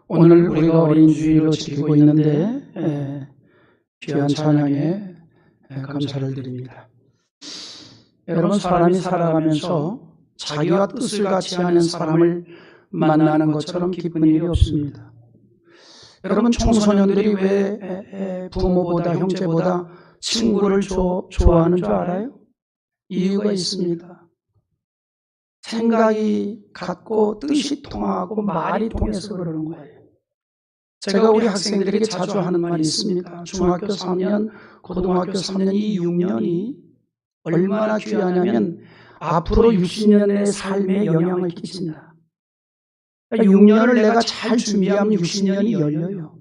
오늘 우리가 어린 주일로 지키고 있는데 귀한 찬양에 감사를 드립니다. 여러분, 사람이 살아가면서 자기와 뜻을 같이 하는 사람을 만나는 것처럼 기쁜 일이 없습니다. 여러분, 청소년들이 왜 부모보다 형제보다 친구를 좋아하는 줄 알아요? 이유가 있습니다. 생각이 같고 뜻이 통하고 말이 통해서 그러는 거예요. 제가 우리 학생들에게 자주 하는 말이 있습니다. 중학교 3년, 고등학교 3년, 이 6년이 얼마나 귀하냐면 앞으로 60년의 삶에 영향을 끼친다. 6년을 내가 잘 준비하면 60년이 열려요.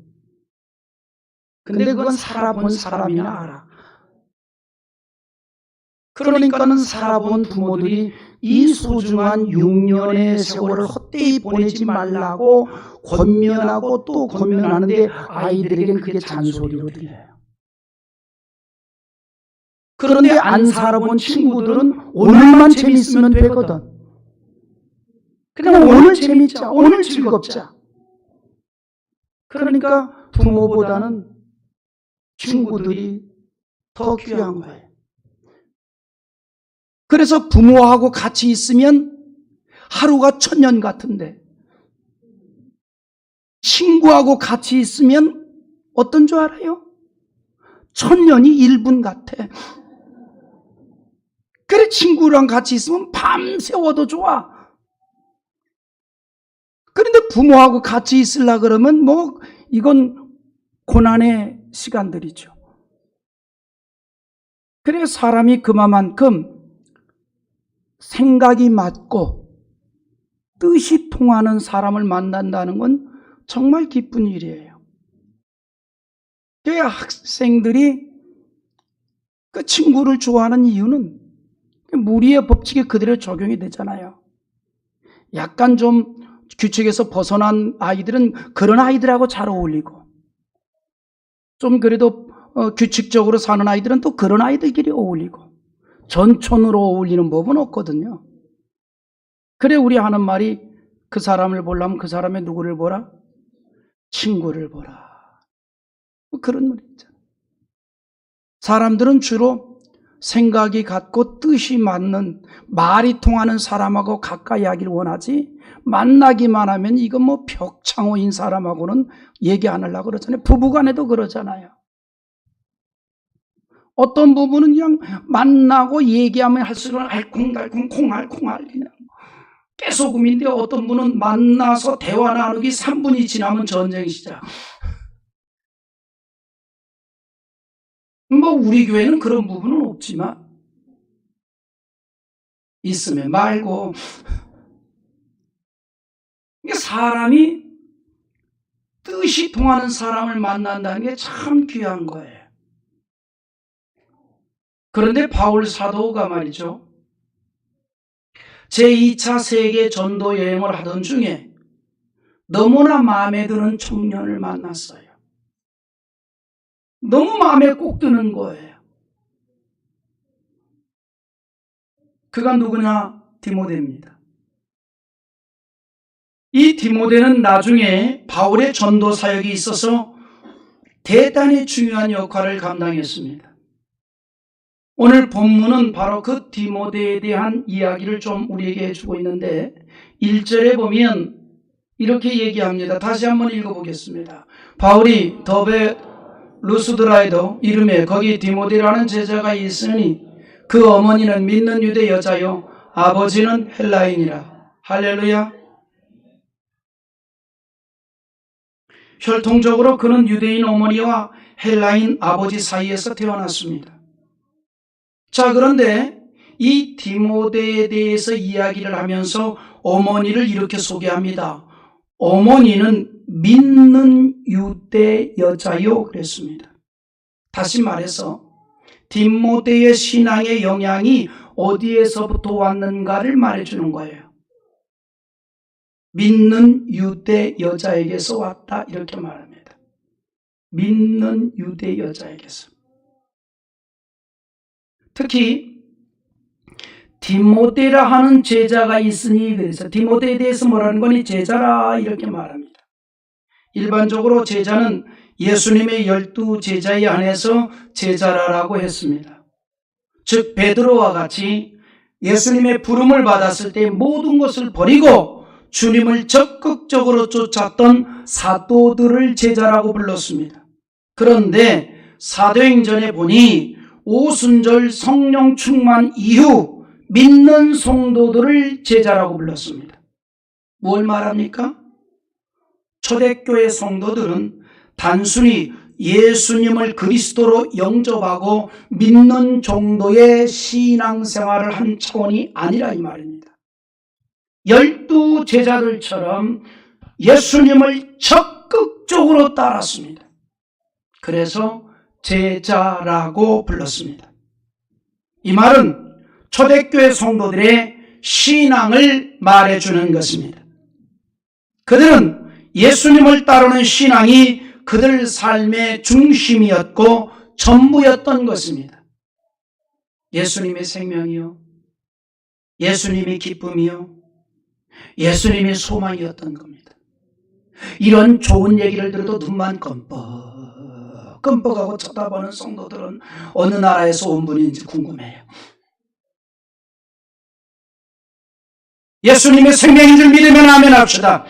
근데 그건 살아본 사람이나 알아. 그러니까는 살아본 부모들이 이 소중한 6년의 세월을 헛되이 보내지 말라고 권면하고 또 권면하는데 아이들에게는 그게 잔소리로 들려요. 그런데 안 살아본 친구들은 오늘만 재밌으면 되거든. 그냥 오늘 재밌자, 오늘 즐겁자. 그러니까 부모보다는 친구들이 더 귀한 거예요. 그래서 부모하고 같이 있으면 하루가 1000년 같은데 친구하고 같이 있으면 어떤 줄 알아요? 1000년이 1분 같아. 그래, 친구랑 같이 있으면 밤새워도 좋아. 그런데 부모하고 같이 있으려 그러면 이건 고난의 시간들이죠. 그래, 사람이 그만큼 생각이 맞고 뜻이 통하는 사람을 만난다는 건 정말 기쁜 일이에요. 학생들이 그 친구를 좋아하는 이유는 무리의 법칙이 그대로 적용이 되잖아요. 약간 좀 규칙에서 벗어난 아이들은 그런 아이들하고 잘 어울리고, 좀 그래도 규칙적으로 사는 아이들은 또 그런 아이들끼리 어울리고, 전촌으로 어울리는 법은 없거든요. 그래, 우리 하는 말이 그 사람을 보려면 그 사람의 누구를 보라? 친구를 보라. 그런 말이 있잖아요. 사람들은 주로 생각이 같고 뜻이 맞는, 말이 통하는 사람하고 가까이 하기를 원하지, 만나기만 하면 이건 벽창호인 사람하고는 얘기 안 하려고 그러잖아요. 부부간에도 그러잖아요. 어떤 부부는 그냥 만나고 얘기하면 할수록 알콩달콩 콩알콩알 그냥 깨소금인데, 어떤 분은 만나서 대화 나누기 3분이 지나면 전쟁 시작. 우리 교회는 그런 부분은 없지만 있으면 말고, 사람이 뜻이 통하는 사람을 만난다는 게 참 귀한 거예요. 그런데 바울 사도가 말이죠, 제2차 세계 전도 여행을 하던 중에 너무나 마음에 드는 청년을 만났어요. 너무 마음에 꼭 드는 거예요. 그가 누구냐? 디모데입니다. 이 디모데는 나중에 바울의 전도 사역이 있어서 대단히 중요한 역할을 감당했습니다. 오늘 본문은 바로 그 디모데에 대한 이야기를 좀 우리에게 해주고 있는데, 1절에 보면 이렇게 얘기합니다. 다시 한번 읽어보겠습니다. 바울이 더베 루스드라에도 이름에 거기 디모데라는 제자가 있으니 그 어머니는 믿는 유대 여자요 아버지는 헬라인이라. 할렐루야. 혈통적으로 그는 유대인 어머니와 헬라인 아버지 사이에서 태어났습니다. 자, 그런데 이 디모데에 대해서 이야기를 하면서 어머니를 이렇게 소개합니다. 어머니는 믿는 유대 여자요 그랬습니다. 다시 말해서 디모데의 신앙의 영향이 어디에서부터 왔는가를 말해주는 거예요. 믿는 유대 여자에게서 왔다, 이렇게 말합니다. 믿는 유대 여자에게서. 특히 디모데라 하는 제자가 있으니, 그래서 디모데에 대해서 뭐라는 거니? 제자라, 이렇게 말합니다. 일반적으로 제자는 예수님의 12 제자에 한해서 제자라고 했습니다. 즉 베드로와 같이 예수님의 부름을 받았을 때 모든 것을 버리고 주님을 적극적으로 쫓았던 사도들을 제자라고 불렀습니다. 그런데 사도행전에 보니 오순절 성령 충만 이후 믿는 성도들을 제자라고 불렀습니다. 뭘 말합니까? 초대교회 성도들은 단순히 예수님을 그리스도로 영접하고 믿는 정도의 신앙생활을 한 차원이 아니라 이 말입니다. 12 제자들처럼 예수님을 적극적으로 따랐습니다. 그래서 제자라고 불렀습니다. 이 말은 초대교회 성도들의 신앙을 말해주는 것입니다. 그들은 예수님을 따르는 신앙이 그들 삶의 중심이었고 전부였던 것입니다. 예수님의 생명이요, 예수님의 기쁨이요, 예수님의 소망이었던 겁니다. 이런 좋은 얘기를 들어도 눈만 끔뻑하고 쳐다보는 성도들은 어느 나라에서 온 분인지 궁금해요. 예수님의 생명인 줄 믿으면 아멘 합시다.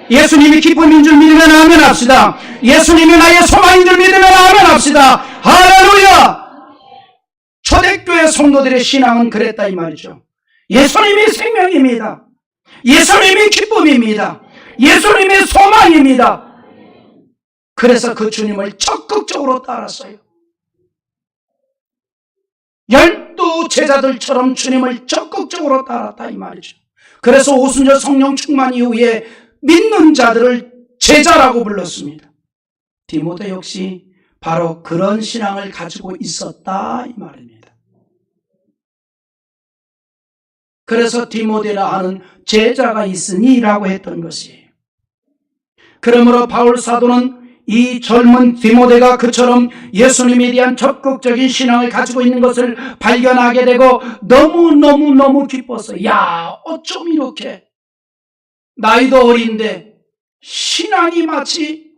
예수님이 기쁨인 줄 믿으면 아멘 합시다. 예수님이 나의 소망인 줄 믿으면 아멘 합시다. 할렐루야! 초대교회 성도들의 신앙은 그랬다 이 말이죠. 예수님이 생명입니다. 예수님이 기쁨입니다. 예수님이 소망입니다. 그래서 그 주님을 적극적으로 따랐어요. 12 제자들처럼 주님을 적극적으로 따랐다 이 말이죠. 그래서 오순절 성령 충만 이후에 믿는 자들을 제자라고 불렀습니다. 디모데 역시 바로 그런 신앙을 가지고 있었다 이 말입니다. 그래서 디모데라 하는 제자가 있으니 라고 했던 것이에요. 그러므로 바울 사도는 이 젊은 디모데가 그처럼 예수님에 대한 적극적인 신앙을 가지고 있는 것을 발견하게 되고 너무 기뻤어요. 야, 어쩜 이렇게 나이도 어린데 신앙이 마치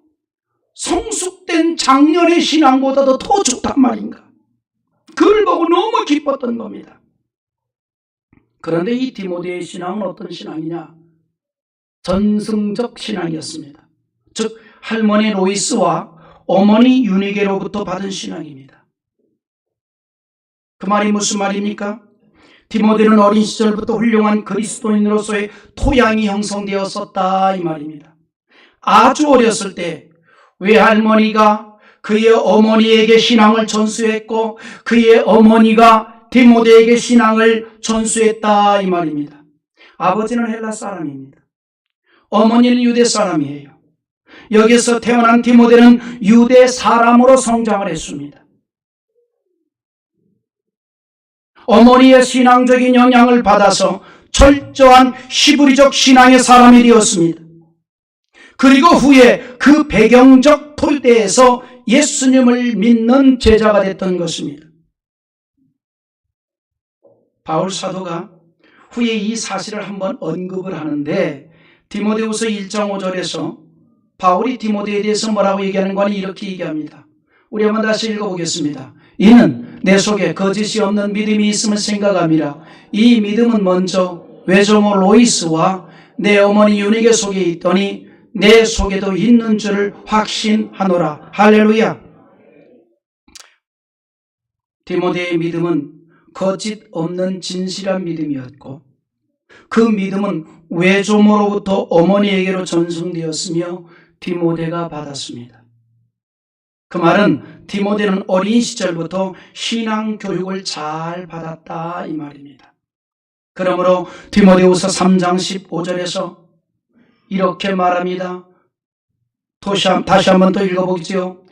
성숙된 장년의 신앙보다도 더 좋단 말인가. 그걸 보고 너무 기뻤던 겁니다. 그런데 이 디모데의 신앙은 어떤 신앙이냐? 전승적 신앙이었습니다. 즉 할머니 로이스와 어머니 유니게로부터 받은 신앙입니다. 그 말이 무슨 말입니까? 디모데는 어린 시절부터 훌륭한 그리스도인으로서의 토양이 형성되었었다 이 말입니다. 아주 어렸을 때 외할머니가 그의 어머니에게 신앙을 전수했고 그의 어머니가 디모데에게 신앙을 전수했다 이 말입니다. 아버지는 헬라 사람입니다. 어머니는 유대 사람이에요. 여기서 태어난 디모데는 유대 사람으로 성장을 했습니다. 어머니의 신앙적인 영향을 받아서 철저한 히브리적 신앙의 사람이 되었습니다. 그리고 후에 그 배경적 토대에서 예수님을 믿는 제자가 됐던 것입니다. 바울 사도가 후에 이 사실을 한번 언급을 하는데 디모데후서 1장 5절에서 바울이 디모데에 대해서 뭐라고 얘기하는가는 이렇게 얘기합니다. 우리 한번 다시 읽어보겠습니다. 이는 내 속에 거짓이 없는 믿음이 있음을 생각함이라. 이 믿음은 먼저 외조모 로이스와 내 어머니 유니게 속에 있더니 내 속에도 있는 줄을 확신하노라. 할렐루야. 디모데의 믿음은 거짓 없는 진실한 믿음이었고 그 믿음은 외조모로부터 어머니에게로 전송되었으며 디모데가 받았습니다. 그 말은 디모데는 어린 시절부터 신앙 교육을 잘 받았다 이 말입니다. 그러므로 디모데후서 3장 15절에서 이렇게 말합니다. 다시 한번 또 읽어보죠.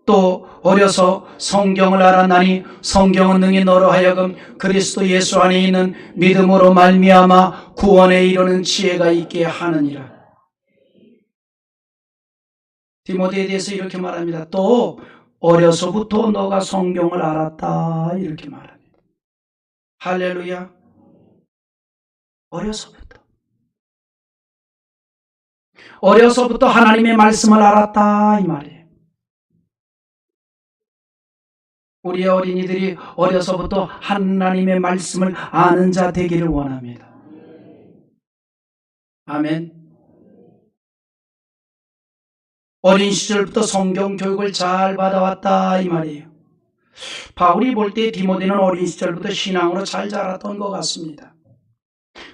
또 어려서 성경을 알았나니 성경은 능히 너로 하여금 그리스도 예수 안에 있는 믿음으로 말미암아 구원에 이르는 지혜가 있게 하느니라. 디모데에 대해서 이렇게 말합니다. 또 어려서부터 너가 성경을 알았다 이렇게 말합니다. 할렐루야. 어려서부터. 어려서부터 하나님의 말씀을 알았다 이 말이에요. 우리 어린이들이 어려서부터 하나님의 말씀을 아는 자 되기를 원합니다. 아멘. 어린 시절부터 성경 교육을 잘 받아왔다 이 말이에요. 바울이 볼 때 디모데는 어린 시절부터 신앙으로 잘 자랐던 것 같습니다.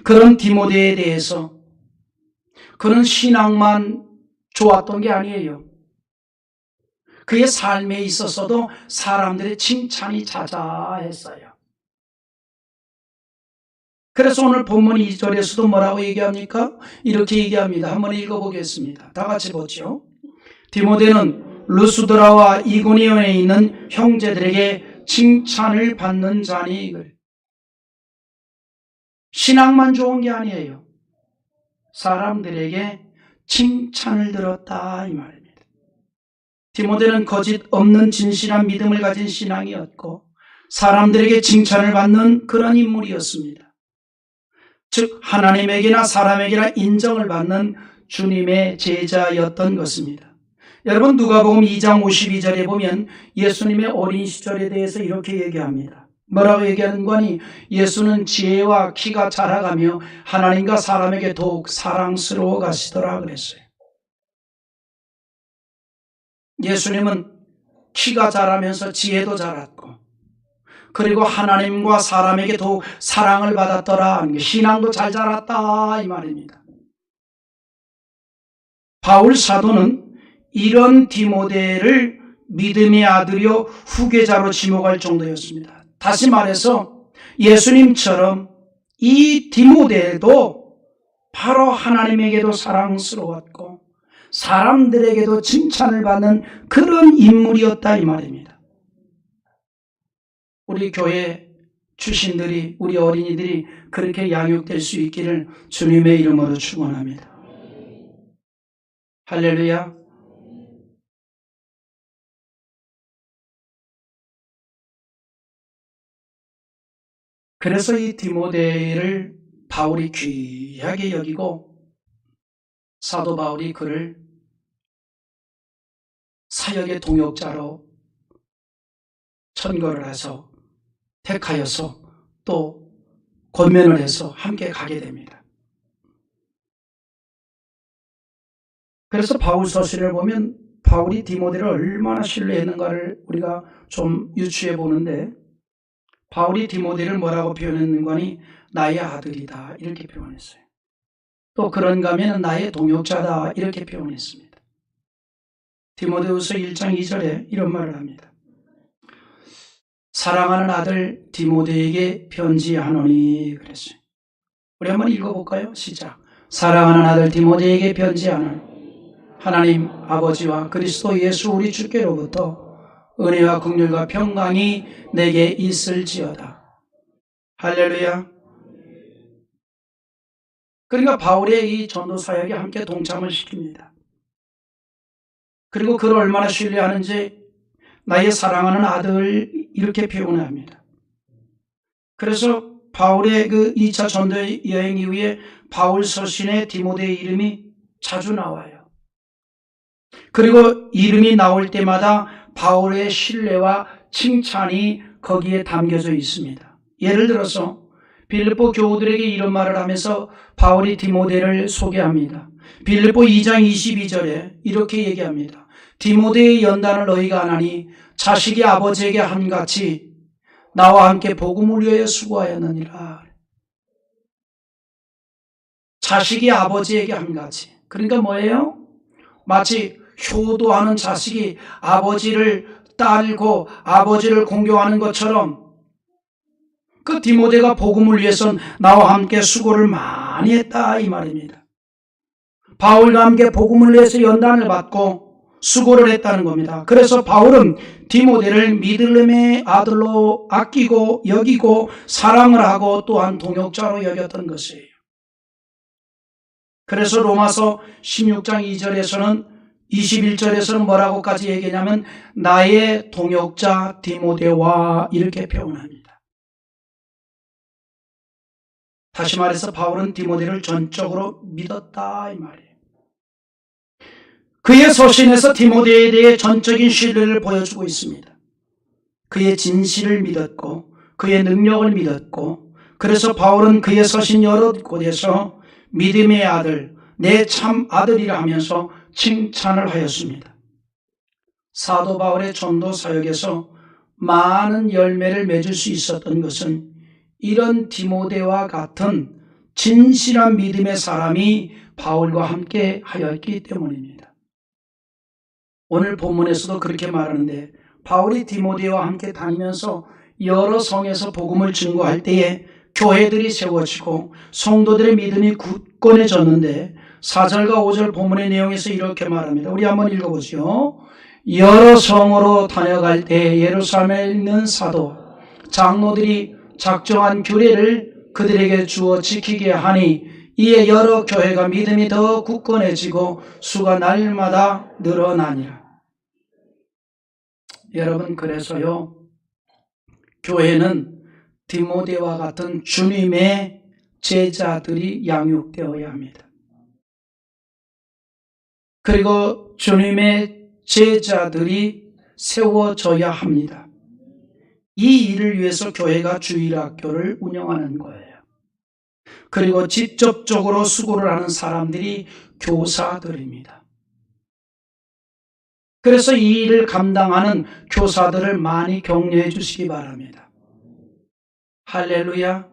그런 디모데에 대해서 그는 신앙만 좋았던 게 아니에요. 그의 삶에 있어서도 사람들의 칭찬이 자자했어요. 그래서 오늘 본문 2절에서도 뭐라고 얘기합니까? 이렇게 얘기합니다. 한번 읽어보겠습니다. 다 같이 보죠. 디모데는 루스드라와 이고니온에 있는 형제들에게 칭찬을 받는 자니. 신앙만 좋은 게 아니에요. 사람들에게 칭찬을 들었다 이 말입니다. 디모데는 거짓 없는 진실한 믿음을 가진 신앙이었고 사람들에게 칭찬을 받는 그런 인물이었습니다. 즉 하나님에게나 사람에게나 인정을 받는 주님의 제자였던 것입니다. 여러분 누가복음 2장 52절에 보면 예수님의 어린 시절에 대해서 이렇게 얘기합니다. 뭐라고 얘기하는 거니? 예수는 지혜와 키가 자라가며 하나님과 사람에게 더욱 사랑스러워 가시더라 그랬어요. 예수님은 키가 자라면서 지혜도 자랐고 그리고 하나님과 사람에게 더욱 사랑을 받았더라. 신앙도 잘 자랐다 이 말입니다. 바울 사도는 이런 디모데를 믿음의 아들이요 후계자로 지목할 정도였습니다. 다시 말해서 예수님처럼 이 디모데도 바로 하나님에게도 사랑스러웠고 사람들에게도 칭찬을 받는 그런 인물이었다 이 말입니다. 우리 교회 출신들이 우리 어린이들이 그렇게 양육될 수 있기를 주님의 이름으로 축원합니다. 할렐루야. 그래서 이 디모데를 바울이 귀하게 여기고 사도 바울이 그를 사역의 동역자로 천거를 해서 택하여서 또 권면을 해서 함께 가게 됩니다. 그래서 바울 서신을 보면 바울이 디모데를 얼마나 신뢰했는가를 우리가 좀 유추해 보는데 바울이 디모데를 뭐라고 표현했는가 하니 나의 아들이다 이렇게 표현했어요. 또 그런가 하면 나의 동역자다 이렇게 표현했습니다. 디모데후서 1장 2절에 이런 말을 합니다. 사랑하는 아들 디모데에게 편지하노니 그랬어요. 우리 한번 읽어볼까요? 시작. 사랑하는 아들 디모데에게 편지하노니 하나님 아버지와 그리스도 예수 우리 주께로부터 은혜와 긍휼과 평강이 내게 있을지어다. 할렐루야. 그러니까 바울의 이 전도 사역에 함께 동참을 시킵니다. 그리고 그를 얼마나 신뢰하는지 나의 사랑하는 아들 이렇게 표현을 합니다. 그래서 바울의 그 2차 전도 여행 이후에 바울 서신에 디모데의 이름이 자주 나와요. 그리고 이름이 나올 때마다 바울의 신뢰와 칭찬이 거기에 담겨져 있습니다. 예를 들어서 빌립보 교우들에게 이런 말을 하면서 바울이 디모데를 소개합니다. 빌립보 2장 22절에 이렇게 얘기합니다. 디모데의 연단을 너희가 안 하니 자식이 아버지에게 한같이 나와 함께 복음을 위하여 수고하였느니라. 자식이 아버지에게 한같이. 그러니까 뭐예요? 마치 효도하는 자식이 아버지를 따르고 아버지를 공경하는 것처럼 그 디모데가 복음을 위해서 나와 함께 수고를 많이 했다 이 말입니다. 바울과 함께 복음을 위해서 연단을 받고 수고를 했다는 겁니다. 그래서 바울은 디모데를 믿음의 아들로 아끼고 여기고 사랑을 하고 또한 동역자로 여겼던 것이에요. 그래서 로마서 16장 2절에서는 21절에서는 뭐라고까지 얘기하냐면 나의 동역자 디모데와 이렇게 표현합니다. 다시 말해서 바울은 디모데를 전적으로 믿었다 이 말이에요. 그의 서신에서 디모데에 대해 전적인 신뢰를 보여주고 있습니다. 그의 진실을 믿었고 그의 능력을 믿었고, 그래서 바울은 그의 서신 여러 곳에서 믿음의 아들, 내 참 아들이라 하면서 칭찬을 하였습니다. 사도 바울의 전도 사역에서 많은 열매를 맺을 수 있었던 것은 이런 디모데와 같은 진실한 믿음의 사람이 바울과 함께 하였기 때문입니다. 오늘 본문에서도 그렇게 말하는데, 바울이 디모데와 함께 다니면서 여러 성에서 복음을 증거할 때에 교회들이 세워지고 성도들의 믿음이 굳건해졌는데, 4절과 5절 본문의 내용에서 이렇게 말합니다. 우리 한번 읽어보죠. 여러 성으로 다녀갈 때 예루살렘에 있는 사도 장로들이 작정한 규례를 그들에게 주어 지키게 하니, 이에 여러 교회가 믿음이 더 굳건해지고 수가 날마다 늘어나니라. 여러분, 그래서요, 교회는 디모데와 같은 주님의 제자들이 양육되어야 합니다. 그리고 주님의 제자들이 세워져야 합니다. 이 일을 위해서 교회가 주일학교를 운영하는 거예요. 그리고 직접적으로 수고를 하는 사람들이 교사들입니다. 그래서 이 일을 감당하는 교사들을 많이 격려해 주시기 바랍니다. 할렐루야.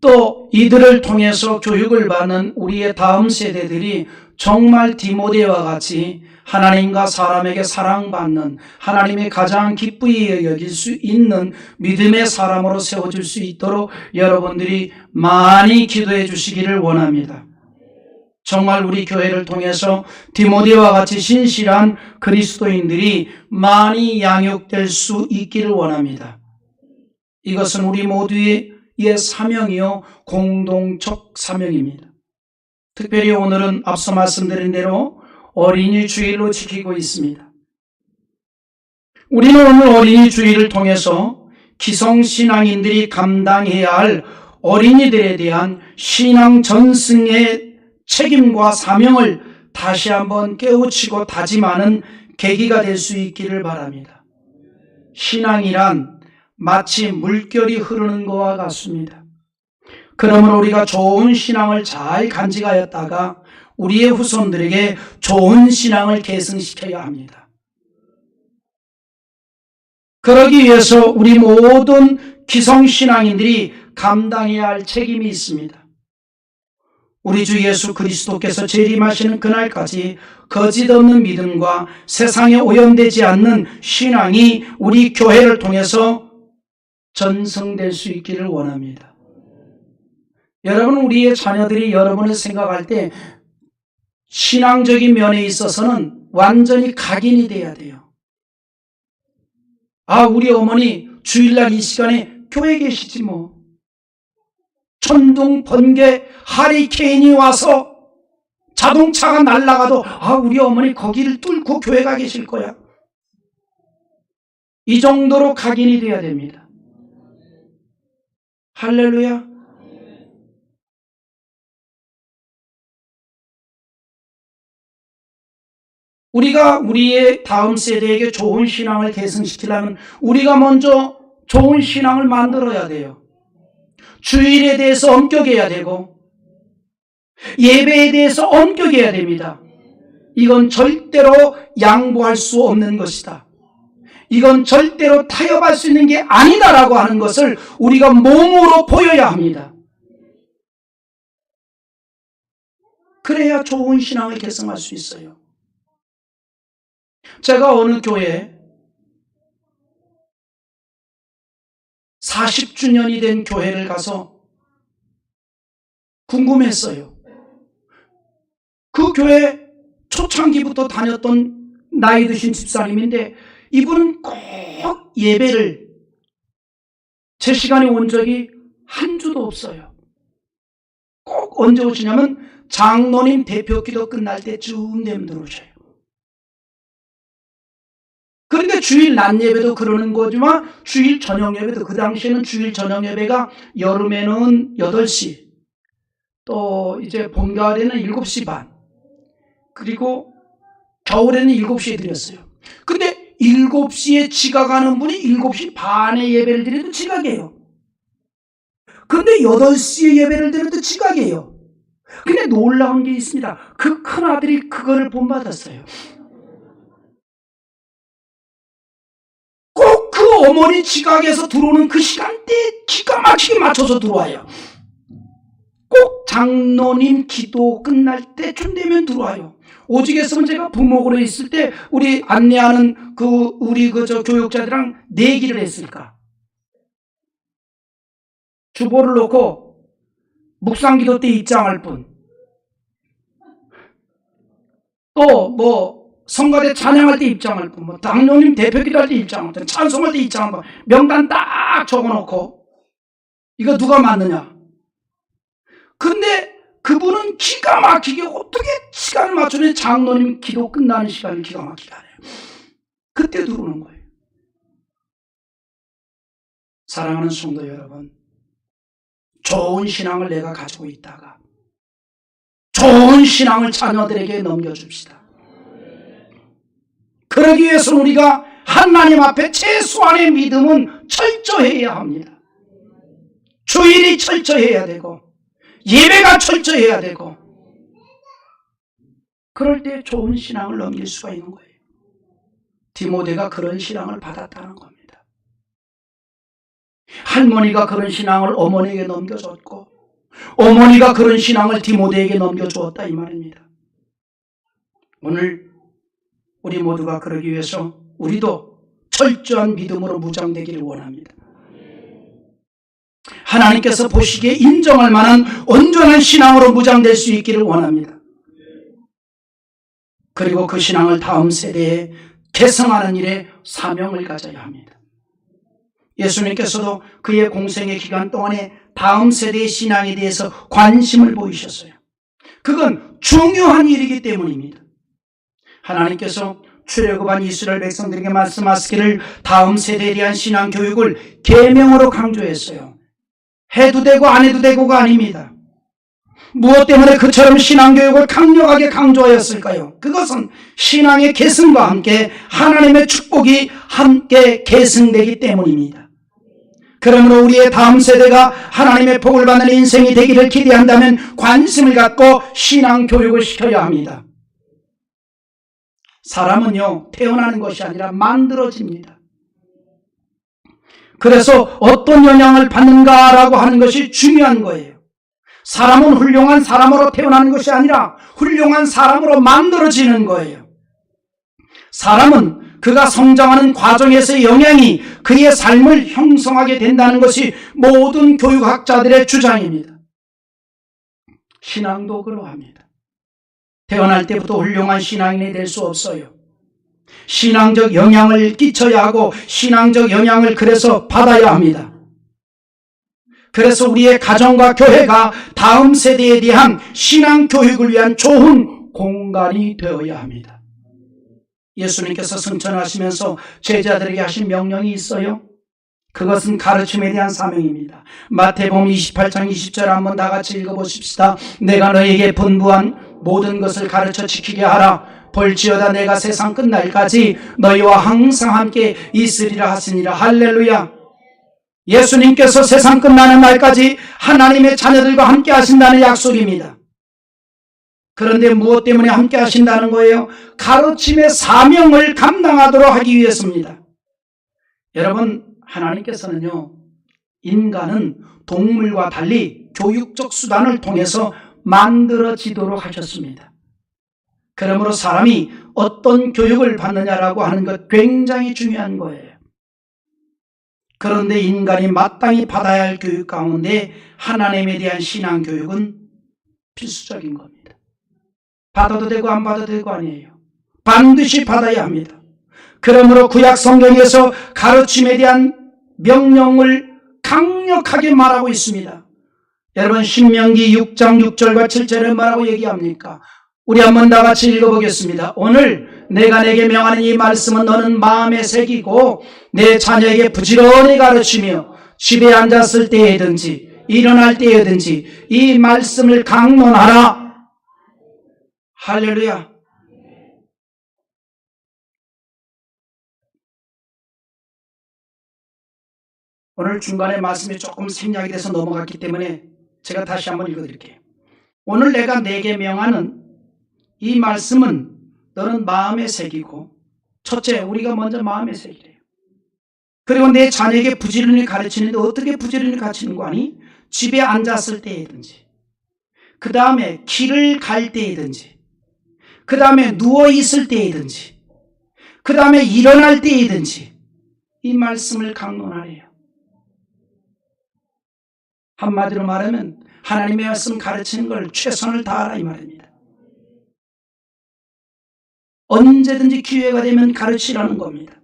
또 이들을 통해서 교육을 받는 우리의 다음 세대들이 정말 디모데와 같이 하나님과 사람에게 사랑받는, 하나님이 가장 기쁘게 여길 수 있는 믿음의 사람으로 세워질 수 있도록 여러분들이 많이 기도해 주시기를 원합니다. 정말 우리 교회를 통해서 디모데와 같이 신실한 그리스도인들이 많이 양육될 수 있기를 원합니다. 이것은 우리 모두의 사명이요, 공동적 사명입니다. 특별히 오늘은 앞서 말씀드린 대로 어린이 주일로 지키고 있습니다. 우리는 오늘 어린이 주일을 통해서 기성신앙인들이 감당해야 할 어린이들에 대한 신앙 전승의 책임과 사명을 다시 한번 깨우치고 다짐하는 계기가 될 수 있기를 바랍니다. 신앙이란 마치 물결이 흐르는 것과 같습니다. 그러므로 우리가 좋은 신앙을 잘 간직하였다가 우리의 후손들에게 좋은 신앙을 계승시켜야 합니다. 그러기 위해서 우리 모든 기성신앙인들이 감당해야 할 책임이 있습니다. 우리 주 예수 그리스도께서 재림하시는 그날까지 거짓 없는 믿음과 세상에 오염되지 않는 신앙이 우리 교회를 통해서 전승될 수 있기를 원합니다. 여러분, 우리의 자녀들이 여러분을 생각할 때 신앙적인 면에 있어서는 완전히 각인이 돼야 돼요. 아, 우리 어머니 주일날 이 시간에 교회에 계시지 뭐. 천둥, 번개, 하리케인이 와서 자동차가 날아가도 우리 어머니 거기를 뚫고 교회가 계실 거야. 이 정도로 각인이 돼야 됩니다. 할렐루야. 우리가 우리의 다음 세대에게 좋은 신앙을 계승시키려면 우리가 먼저 좋은 신앙을 만들어야 돼요. 주일에 대해서 엄격해야 되고 예배에 대해서 엄격해야 됩니다. 이건 절대로 양보할 수 없는 것이다. 이건 절대로 타협할 수 있는 게 아니다라고 하는 것을 우리가 몸으로 보여야 합니다. 그래야 좋은 신앙을 계승할 수 있어요. 제가 어느 교회에 40주년이 된 교회를 가서 궁금했어요. 그 교회 초창기부터 다녔던 나이 드신 집사님인데 이분은 꼭 예배를 제 시간에 온 적이 한 주도 없어요. 꼭 언제 오시냐면 장로님 대표기도 끝날 때쯤 되면 들어오셔요. 그러니까 주일 낮 예배도 그러는 거지만 주일 저녁 예배도, 그 당시에는 주일 저녁 예배가 여름에는 8시, 또 이제 봄 가을에는 7시 반, 그리고 겨울에는 7시에 드렸어요. 근데 7시에 지각하는 분이 7시 반에 예배를 드려도 지각이에요. 근데 8시에 예배를 드려도 지각이에요. 근데 놀라운 게 있습니다. 그 큰아들이 그거를 본받았어요. 꼭 그 어머니 지각에서 들어오는 그 시간대에 기가 막히게 맞춰서 들어와요. 꼭 장로님 기도 끝날 때쯤 되면 들어와요. 오직에서는 제가 부목으로 있을 때 우리 안내하는 우리 교육자들이랑 내기를 했을까? 주보를 놓고 묵상기도 때 입장할 분, 또 성가대 찬양할 때 입장할 분, 당뇨님 대표기도 할 때 입장할 분, 찬송할 때 입장할 분, 명단 딱 적어놓고 이거 누가 맞느냐? 근데 그분은 기가 막히게 어떻게 시간을 맞추면 장로님 기도 끝나는 시간을 기가 막히게 하네요. 그때 들어오는 거예요. 사랑하는 성도 여러분, 좋은 신앙을 내가 가지고 있다가 좋은 신앙을 자녀들에게 넘겨줍시다. 그러기 위해서 우리가 하나님 앞에 최소한의 믿음은 철저해야 합니다. 주일이 철저해야 되고 예배가 철저해야 되고, 그럴 때 좋은 신앙을 넘길 수가 있는 거예요. 디모데가 그런 신앙을 받았다는 겁니다. 할머니가 그런 신앙을 어머니에게 넘겨줬고, 어머니가 그런 신앙을 디모데에게 넘겨주었다 이 말입니다. 오늘 우리 모두가 그러기 위해서 우리도 철저한 믿음으로 무장되기를 원합니다. 하나님께서 보시기에 인정할 만한 온전한 신앙으로 무장될 수 있기를 원합니다. 그리고 그 신앙을 다음 세대에 계승하는 일에 사명을 가져야 합니다. 예수님께서도 그의 공생의 기간 동안에 다음 세대의 신앙에 대해서 관심을 보이셨어요. 그건 중요한 일이기 때문입니다. 하나님께서 출애굽한 이스라엘 백성들에게 말씀하시기를 다음 세대에 대한 신앙 교육을 계명으로 강조했어요. 해도 되고 안 해도 되고가 아닙니다. 무엇 때문에 그처럼 신앙교육을 강력하게 강조하였을까요? 그것은 신앙의 계승과 함께 하나님의 축복이 함께 계승되기 때문입니다. 그러므로 우리의 다음 세대가 하나님의 복을 받는 인생이 되기를 기대한다면 관심을 갖고 신앙교육을 시켜야 합니다. 사람은요, 태어나는 것이 아니라 만들어집니다. 그래서 어떤 영향을 받는가라고 하는 것이 중요한 거예요. 사람은 훌륭한 사람으로 태어나는 것이 아니라 훌륭한 사람으로 만들어지는 거예요. 사람은 그가 성장하는 과정에서의 영향이 그의 삶을 형성하게 된다는 것이 모든 교육학자들의 주장입니다. 신앙도 그러합니다. 태어날 때부터 훌륭한 신앙인이 될 수 없어요. 신앙적 영향을 끼쳐야 하고 신앙적 영향을 그래서 받아야 합니다. 그래서 우리의 가정과 교회가 다음 세대에 대한 신앙 교육을 위한 좋은 공간이 되어야 합니다. 예수님께서 승천하시면서 제자들에게 하신 명령이 있어요. 그것은 가르침에 대한 사명입니다. 마태복음 28장 20절 한번 다 같이 읽어보십시다. 내가 너에게 분부한 모든 것을 가르쳐 지키게 하라. 볼지어다 내가 세상 끝날까지 너희와 항상 함께 있으리라 하시니라. 할렐루야. 예수님께서 세상 끝나는 날까지 하나님의 자녀들과 함께 하신다는 약속입니다. 그런데 무엇 때문에 함께 하신다는 거예요? 가르침의 사명을 감당하도록 하기 위해서입니다. 여러분, 하나님께서는요, 인간은 동물과 달리 교육적 수단을 통해서 만들어지도록 하셨습니다. 그러므로 사람이 어떤 교육을 받느냐라고 하는 것 굉장히 중요한 거예요. 그런데 인간이 마땅히 받아야 할 교육 가운데 하나님에 대한 신앙 교육은 필수적인 겁니다. 받아도 되고 안 받아도 되고 아니에요. 반드시 받아야 합니다. 그러므로 구약 성경에서 가르침에 대한 명령을 강력하게 말하고 있습니다. 여러분, 신명기 6장 6절과 7절에 뭐라고 얘기합니까? 우리 한번 다 같이 읽어보겠습니다. 오늘 내가 내게 명하는 이 말씀은 너는 마음에 새기고 내 자녀에게 부지런히 가르치며 집에 앉았을 때에든지 일어날 때에든지 이 말씀을 강론하라. 할렐루야. 오늘 중간에 말씀이 조금 생략이 돼서 넘어갔기 때문에 제가 다시 한번 읽어드릴게요. 오늘 내가 네게 명하는 이 말씀은 너는 마음에 새기고, 첫째, 우리가 먼저 마음에 새기래요. 그리고 내 자녀에게 부지런히 가르치는데 어떻게 부지런히 가르치는 거 아니? 집에 앉았을 때이든지, 그 다음에 길을 갈 때이든지, 그 다음에 누워있을 때이든지, 그 다음에 일어날 때이든지 이 말씀을 강론하래요. 한마디로 말하면 하나님의 말씀 가르치는 걸 최선을 다하라 이 말입니다. 언제든지 기회가 되면 가르치라는 겁니다.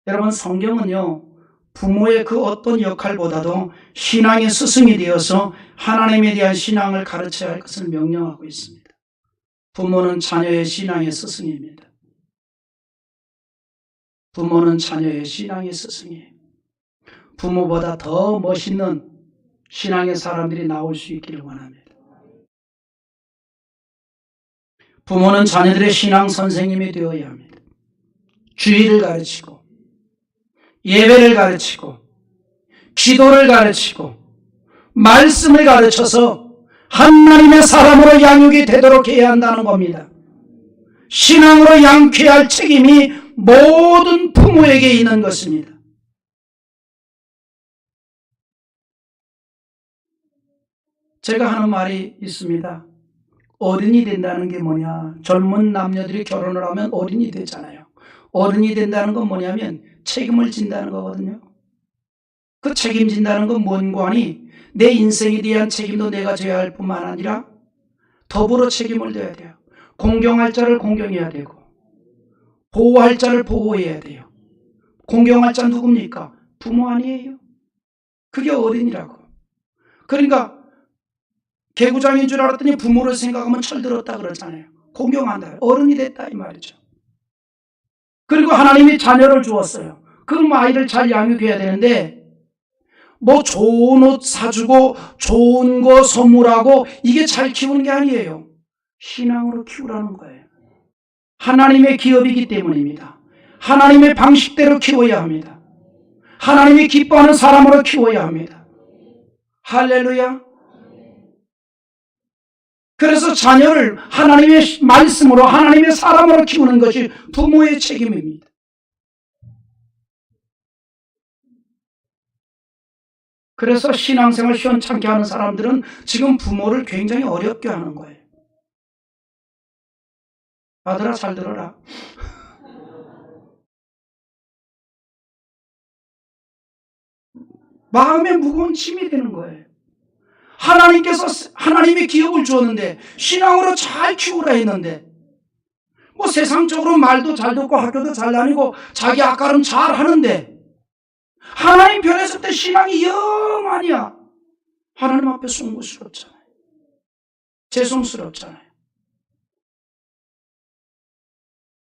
여러분, 성경은요, 부모의 그 어떤 역할보다도 신앙의 스승이 되어서 하나님에 대한 신앙을 가르쳐야 할 것을 명령하고 있습니다. 부모는 자녀의 신앙의 스승입니다. 부모는 자녀의 신앙의 스승이에요. 부모보다 더 멋있는 신앙의 사람들이 나올 수 있기를 원합니다. 부모는 자녀들의 신앙 선생님이 되어야 합니다. 주의를 가르치고, 예배를 가르치고, 기도를 가르치고, 말씀을 가르쳐서 하나님의 사람으로 양육이 되도록 해야 한다는 겁니다. 신앙으로 양육해야 할 책임이 모든 부모에게 있는 것입니다. 제가 하는 말이 있습니다. 어른이 된다는 게 뭐냐? 젊은 남녀들이 결혼을 하면 어른이 되잖아요. 어른이 된다는 건 뭐냐면 책임을 진다는 거거든요. 그 책임진다는 건 뭔고 하니 내 인생에 대한 책임도 내가 져야 할 뿐만 아니라 더불어 책임을 져야 돼요. 공경할 자를 공경해야 되고, 보호할 자를 보호해야 돼요. 공경할 자 누굽니까? 부모 아니에요? 그게 어른이라고. 그러니까 개구장인 줄 알았더니 부모를 생각하면 철들었다 그러잖아요. 공경한다. 어른이 됐다 이 말이죠. 그리고 하나님이 자녀를 주었어요. 그럼 아이를 잘 양육해야 되는데 뭐 좋은 옷 사주고 좋은 거 선물하고 이게 잘 키우는 게 아니에요. 신앙으로 키우라는 거예요. 하나님의 기업이기 때문입니다. 하나님의 방식대로 키워야 합니다. 하나님이 기뻐하는 사람으로 키워야 합니다. 할렐루야. 그래서 자녀를 하나님의 말씀으로, 하나님의 사람으로 키우는 것이 부모의 책임입니다. 그래서 신앙생활 시원찮게 하는 사람들은 지금 부모를 굉장히 어렵게 하는 거예요. 아들아, 잘 들어라. 마음에 무거운 짐이 되는 거예요. 하나님께서 하나님의 기업을 주었는데 신앙으로 잘 키우라 했는데 뭐 세상적으로 말도 잘 듣고 학교도 잘 다니고 자기 앞가름 잘 하는데 하나님 편에서 때 신앙이 영 아니야. 하나님 앞에 송구스럽잖아요. 죄송스럽잖아요.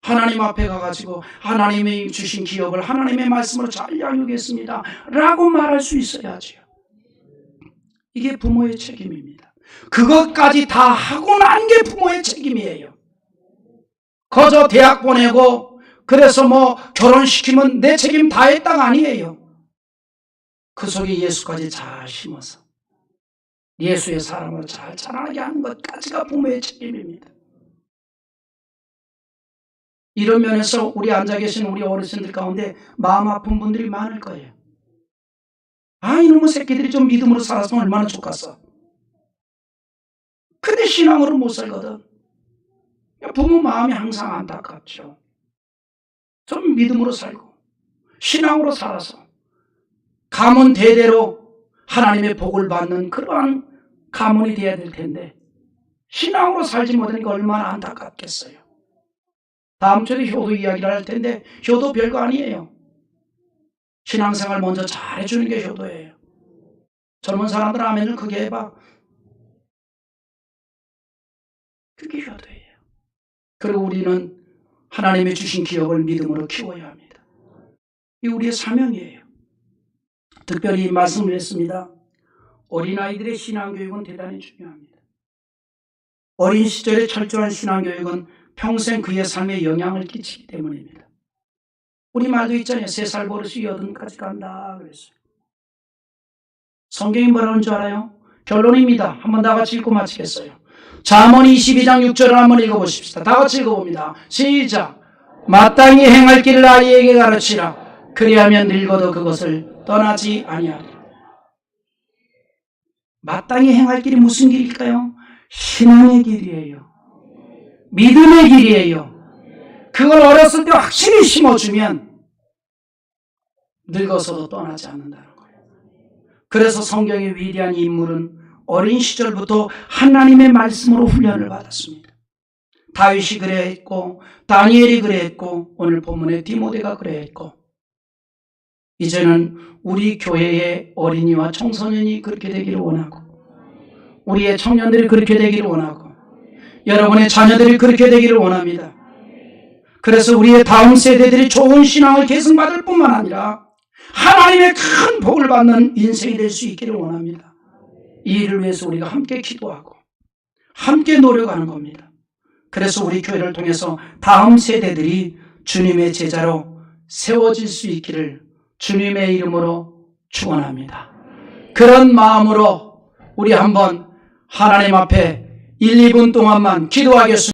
하나님 앞에 가가지고 하나님이 주신 기업을 하나님의 말씀으로 잘 양육했습니다 라고 말할 수 있어야지요. 이게 부모의 책임입니다. 그것까지 다 하고 난 게 부모의 책임이에요. 거저 대학 보내고 그래서 뭐 결혼시키면 내 책임 다 했다가 아니에요. 그 속에 예수까지 잘 심어서 예수의 사람으로 잘 자라나게 하는 것까지가 부모의 책임입니다. 이런 면에서 우리 앉아 계신 우리 어르신들 가운데 마음 아픈 분들이 많을 거예요. 아, 이놈의 새끼들이 좀 믿음으로 살았으면 얼마나 좋겠어. 근데 신앙으로 못 살거든. 부모 마음이 항상 안타깝죠. 좀 믿음으로 살고 신앙으로 살아서 가문 대대로 하나님의 복을 받는 그러한 가문이 되어야 될 텐데 신앙으로 살지 못하니까 얼마나 안타깝겠어요. 다음 주에 효도 이야기를 할 텐데 효도 별거 아니에요. 신앙생활 먼저 잘해주는 게 효도예요. 젊은 사람들 아멘을 크게 해봐. 그게 효도예요. 그리고 우리는 하나님이 주신 기업을 믿음으로 키워야 합니다. 이게 우리의 사명이에요. 특별히 이 말씀을 했습니다. 어린아이들의 신앙교육은 대단히 중요합니다. 어린 시절에 철저한 신앙교육은 평생 그의 삶에 영향을 끼치기 때문입니다. 우리 말도 있잖아요. 3살 버릇이 80까지 간다 그랬어요. 성경이 뭐라는 줄 알아요? 결론입니다. 한번 다 같이 읽고 마치겠어요. 잠언 22장 6절을 한번 읽어보십시다. 다 같이 읽어봅니다. 시작. 마땅히 행할 길을 아이에게 가르치라. 그리하면 늙어도 그것을 떠나지 아니하리라. 마땅히 행할 길이 무슨 길일까요? 신앙의 길이에요. 믿음의 길이에요. 그걸 어렸을 때 확실히 심어주면 늙어서도 떠나지 않는다는 거예요. 그래서 성경의 위대한 인물은 어린 시절부터 하나님의 말씀으로 훈련을 받았습니다. 다윗이 그래했고 다니엘이 그래했고 오늘 본문의 디모데가 그래했고 이제는 우리 교회의 어린이와 청소년이 그렇게 되기를 원하고 우리의 청년들이 그렇게 되기를 원하고 여러분의 자녀들이 그렇게 되기를 원합니다. 그래서 우리의 다음 세대들이 좋은 신앙을 계승받을 뿐만 아니라 하나님의 큰 복을 받는 인생이 될 수 있기를 원합니다. 이 일을 위해서 우리가 함께 기도하고 함께 노력하는 겁니다. 그래서 우리 교회를 통해서 다음 세대들이 주님의 제자로 세워질 수 있기를 주님의 이름으로 축원합니다. 그런 마음으로 우리 한번 하나님 앞에 1, 2분 동안만 기도하겠습니다.